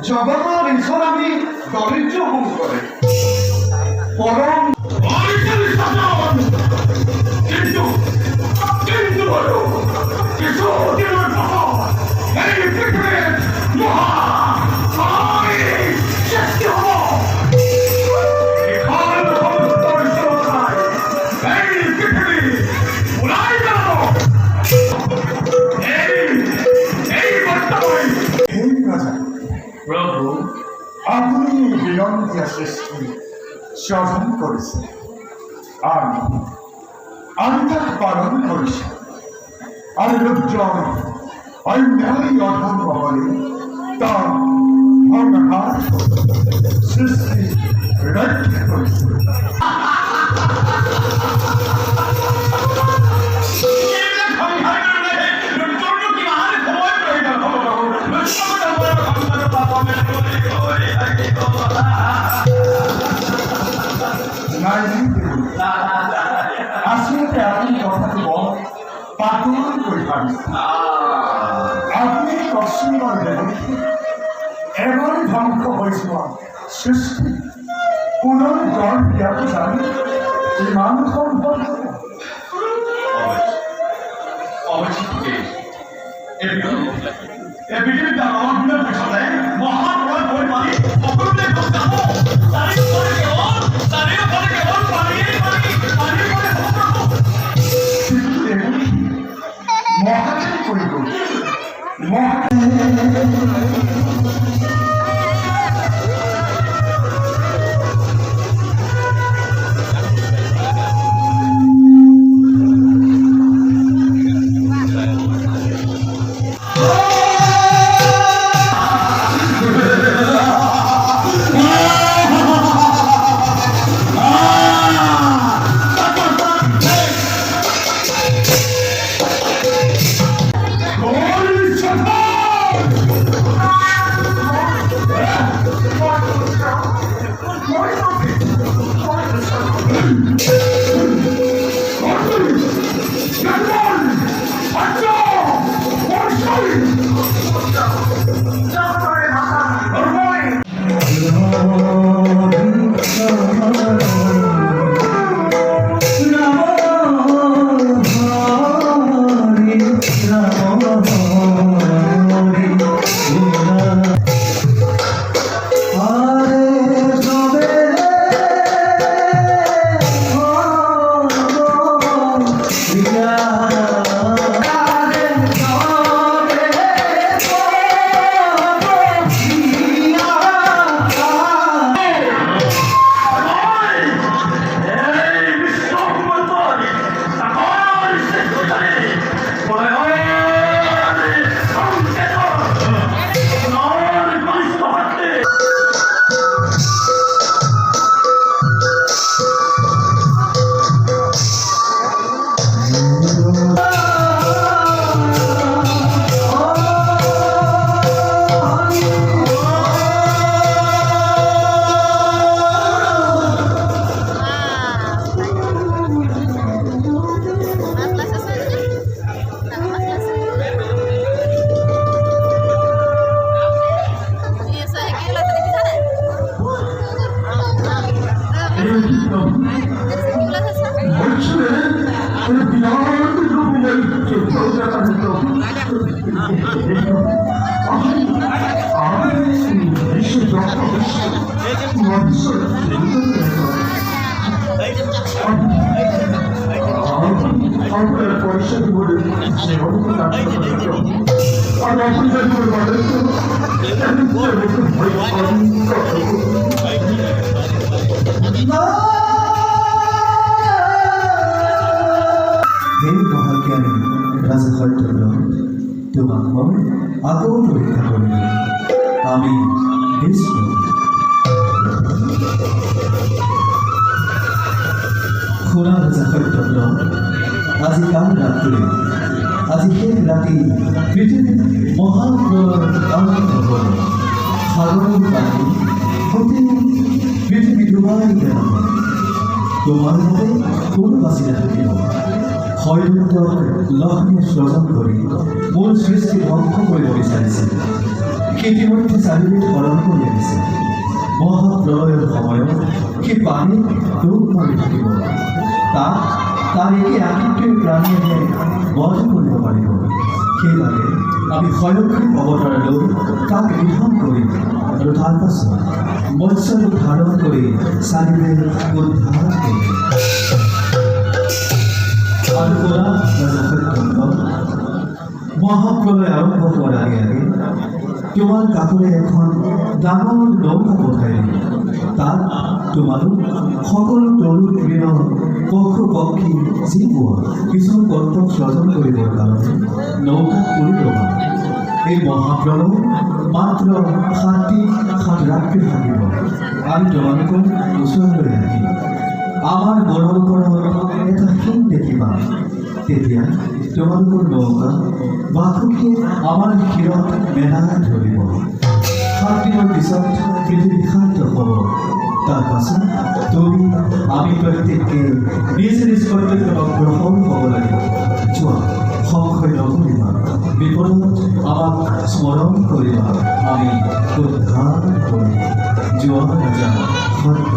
জগতৰ ঈশ্বৰ আমি দৰিদ্ৰ হম কৰে পৰম কিন্তু কিন্তু বলো কিছু দিনৰ পাছত এই পৃথিৱীত মহামাৰী সৃষ্টি হ'ব। এখন সমুদ্ৰৰ ওচৰলৈ এই পৃথিৱী ওলাই যাব। এই বিনন্তিয়া সৃষ্টি স্বজন করেছে আর আমি তাকে পালন করেছি আর লোকজন অন্যায় অধম বলে তার ভগবান সৃষ্টি রক্ষা করেছে আসলে আপনি কথাটি বল পাগল করে পারিস আপনি কষ্টময় ব্যক্তি এমন ধ্বংস হয়েছিল সৃষ্টি পুনর্জল বিয়াত জানি ইমান সম্ভব অবশ্যই এই পৃথিবীতে আমার পিছনে মহাপ্রলয় বই পানি অপরূপে যাব তারই উপরে কেবল পানি পানির উপরে মহাকাশ করিব তোমাক মই আকৌ পৰীক্ষা কৰিম আমি বিষ্ণু শুনা ৰাজা সত্যব্ৰ আজি কাল ৰাত্ৰি আজি শেষ ৰাতি পৃথিৱীত মহাপ্ৰলয় আৰম্ভ হ'ল সাগৰৰ পানী গোটেই পৃথিৱী ডুবাই পেলাব তোমাৰ মতে কোনো বাচি নাথাকিব হয়তো লক্ষ্মীয়ে স্বজন কৰি মোৰ সৃষ্টি ধ্বংস কৰিব বিচাৰিছিল ইতিমধ্যে চাৰিবিধ হৰণ কৰি আহিছে মহাপ্ৰলয়ৰ সময়ত সেই পানী ডুব মাৰি থাকিব তাক তাৰ একে আশীটোৱে প্ৰাণীয়ে বধ কৰিব পাৰিব সেইবাবে আমি স্বয়ংক্ৰিয় অৱতাৰ লৈ তাক বিধান কৰিম আৰু তাৰ পাছত মৎস্য ৰূপ ধাৰণ কৰি চাৰিবিধ উদ্ধাৰ কৰিম মহাপ্রলয় আরম্ভ করার আগে তোমাৰ কাষৰে এখন ডাঙৰ নৌকা পঠাই দিম তাত তোমালোক সকলো তৰু তৃণ পশু পক্ষী যিবোৰ কিছু কৰ্তব্য স্বজন কৰিবৰ কাৰণে নৌকাত কৰি ল'বা এই মহাপ্ৰলয় মাত্ৰ 7 ৰাতি থাকিব আমি তোমালোকৰ ওচৰলৈ আহিম আমাৰ মনৰ ওপৰত এটা শিং দেখিবা তেতিয়া তোমালোকৰ নৌকা বাসুকীয়ে আমাৰ শিৰত মেলাই ধৰিব 7 দিনৰ পিছত পৃথিৱী শান্ত হ'ব তাৰ পাছত তুমি আমি প্ৰত্যেকে নিজ নিজ কৰ্তব্যত অগ্ৰসৰ হ'ব লাগিব যোৱা সংশয় নকৰিবা বিপদত আমাক স্মৰণ কৰিবা আমি উদ্ধাৰ কৰিম যোৱা নাযায় সত্য